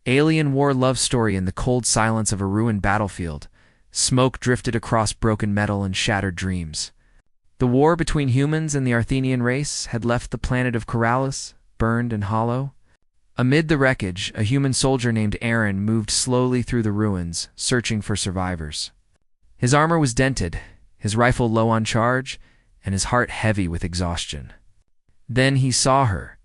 Alien war love story in the cold silence of a ruined battlefield. Smoke drifted across broken metal and shattered dreams. The war between humans and the Arthenian race had left the planet of Corallus burned and hollow. Amid the wreckage, a human soldier named Aaron moved slowly through the ruins, searching for survivors. His armor was dented, his rifle low on charge, and his heart heavy with exhaustion. Then he saw her.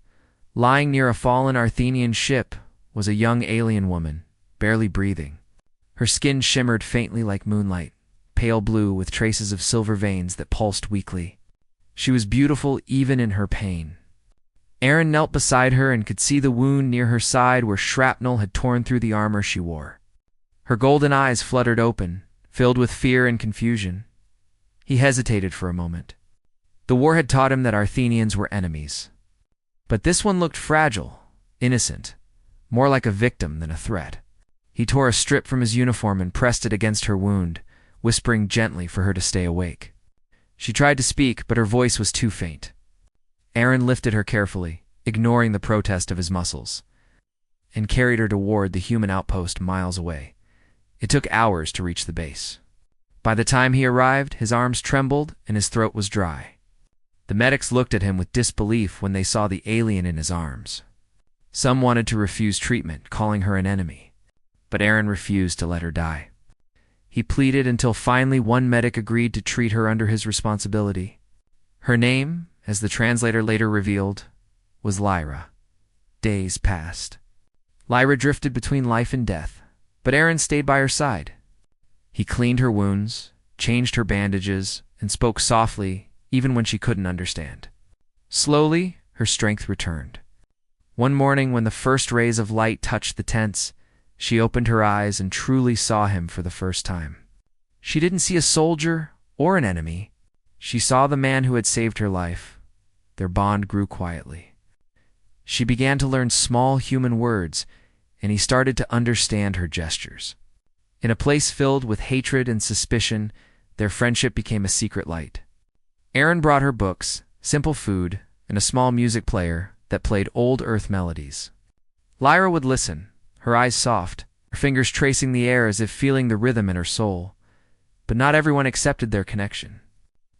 Lying near a fallen Arthenian ship was a young alien woman, barely breathing. Her skin shimmered faintly like moonlight, pale blue with traces of silver veins that pulsed weakly. She was beautiful even in her pain. Aaron knelt beside her and could see the wound near her side where shrapnel had torn through the armor she wore. Her golden eyes fluttered open, filled with fear and confusion. He hesitated for a moment. The war had taught him that Arthenians were enemies. But this one looked fragile, innocent, more like a victim than a threat. He tore a strip from his uniform and pressed it against her wound, whispering gently for her to stay awake. She tried to speak, but her voice was too faint. Aaron lifted her carefully, ignoring the protest of his muscles, and carried her toward the human outpost miles away. It took hours to reach the base. By the time he arrived, his arms trembled and his throat was dry. The medics looked at him with disbelief when they saw the alien in his arms. Some wanted to refuse treatment, calling her an enemy, but Aaron refused to let her die. He pleaded until finally one medic agreed to treat her under his responsibility. Her name, as the translator later revealed, was Lyra. Days passed. Lyra drifted between life and death, but Aaron stayed by her side. He cleaned her wounds, changed her bandages, and spoke softly even when she couldn't understand. Slowly, her strength returned. One morning when the first rays of light touched the tents, she opened her eyes and truly saw him for the first time. She didn't see a soldier or an enemy. She saw the man who had saved her life. Their bond grew quietly. She began to learn small human words, and he started to understand her gestures. In a place filled with hatred and suspicion, their friendship became a secret light. Aaron brought her books, simple food, and a small music player that played old Earth melodies. Lyra would listen, her eyes soft, her fingers tracing the air as if feeling the rhythm in her soul. But not everyone accepted their connection.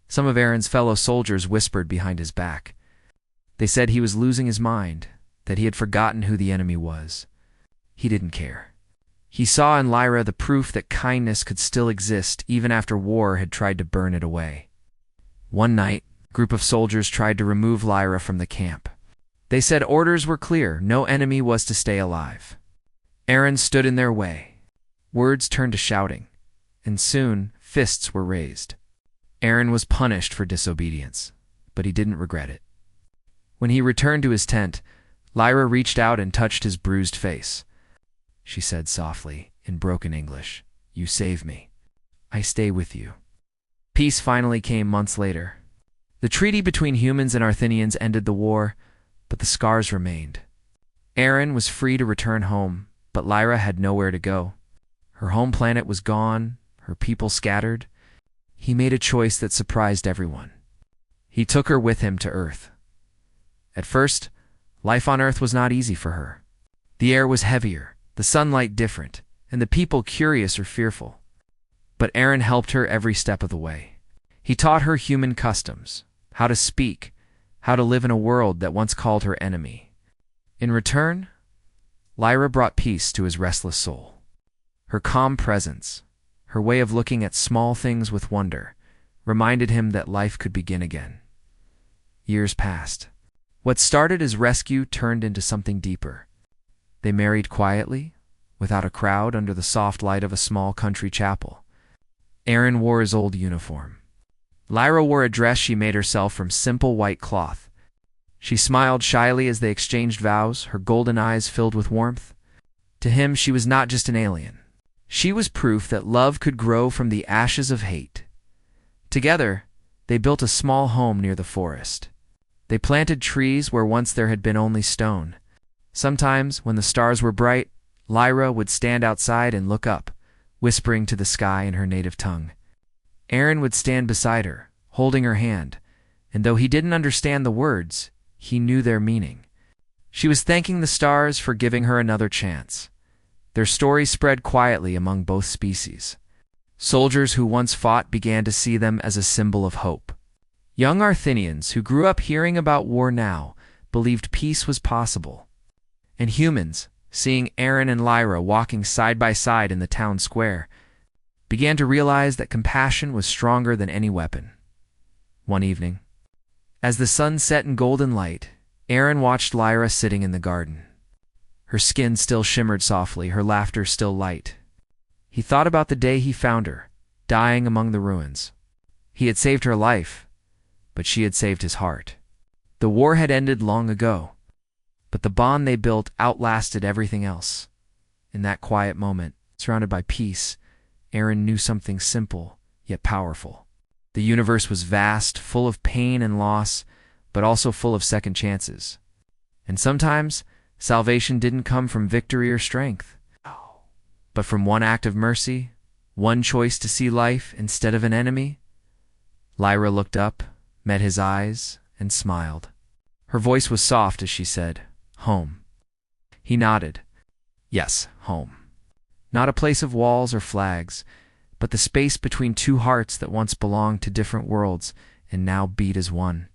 Some of Aaron's fellow soldiers whispered behind his back. They said he was losing his mind, that he had forgotten who the enemy was. He didn't care. He saw in Lyra the proof that kindness could still exist even after war had tried to burn it away. One night, a group of soldiers tried to remove Lyra from the camp. They said orders were clear, no enemy was to stay alive. Aaron stood in their way. Words turned to shouting, and soon fists were raised. Aaron was punished for disobedience, but he didn't regret it. When he returned to his tent, Lyra reached out and touched his bruised face. She said softly, in broken English, "You save me. I stay with you." Peace finally came months later. The treaty between humans and Arthenians ended the war, but the scars remained. Aaron was free to return home, but Lyra had nowhere to go. Her home planet was gone, her people scattered. He made a choice that surprised everyone. He took her with him to Earth. At first, life on Earth was not easy for her. The air was heavier, the sunlight different, and the people curious or fearful. But Aaron helped her every step of the way. He taught her human customs, how to speak, how to live in a world that once called her enemy. In return, Lyra brought peace to his restless soul. Her calm presence, her way of looking at small things with wonder, reminded him that life could begin again. Years passed. What started as rescue turned into something deeper. They married quietly, without a crowd, under the soft light of a small country chapel. Aaron wore his old uniform. Lyra wore a dress she made herself from simple white cloth. She smiled shyly as they exchanged vows, her golden eyes filled with warmth. To him, she was not just an alien. She was proof that love could grow from the ashes of hate. Together, they built a small home near the forest. They planted trees where once there had been only stone. Sometimes, when the stars were bright, Lyra would stand outside and look up, whispering to the sky in her native tongue. Aaron would stand beside her, holding her hand, and though he didn't understand the words, he knew their meaning. She was thanking the stars for giving her another chance, Their story spread quietly among both species. Soldiers who once fought began to see them as a symbol of hope. Young Arthenians who grew up hearing about war now believed peace was possible. And humans, seeing Aaron and Lyra walking side by side in the town square, began to realize that compassion was stronger than any weapon. One evening, as the sun set in golden light, Aaron watched Lyra sitting in the garden. Her skin still shimmered softly, her laughter still light. He thought about the day he found her, dying among the ruins. He had saved her life, but she had saved his heart. The war had ended long ago, but the bond they built outlasted everything else. In that quiet moment, surrounded by peace, Aaron knew something simple, yet powerful. The universe was vast, full of pain and loss, but also full of second chances. And sometimes, salvation didn't come from victory or strength, but from one act of mercy, one choice to see life instead of an enemy. Lyra looked up, met his eyes, and smiled. Her voice was soft as she said, "Home." He nodded. Yes, home. Not a place of walls or flags, but the space between two hearts that once belonged to different worlds and now beat as one.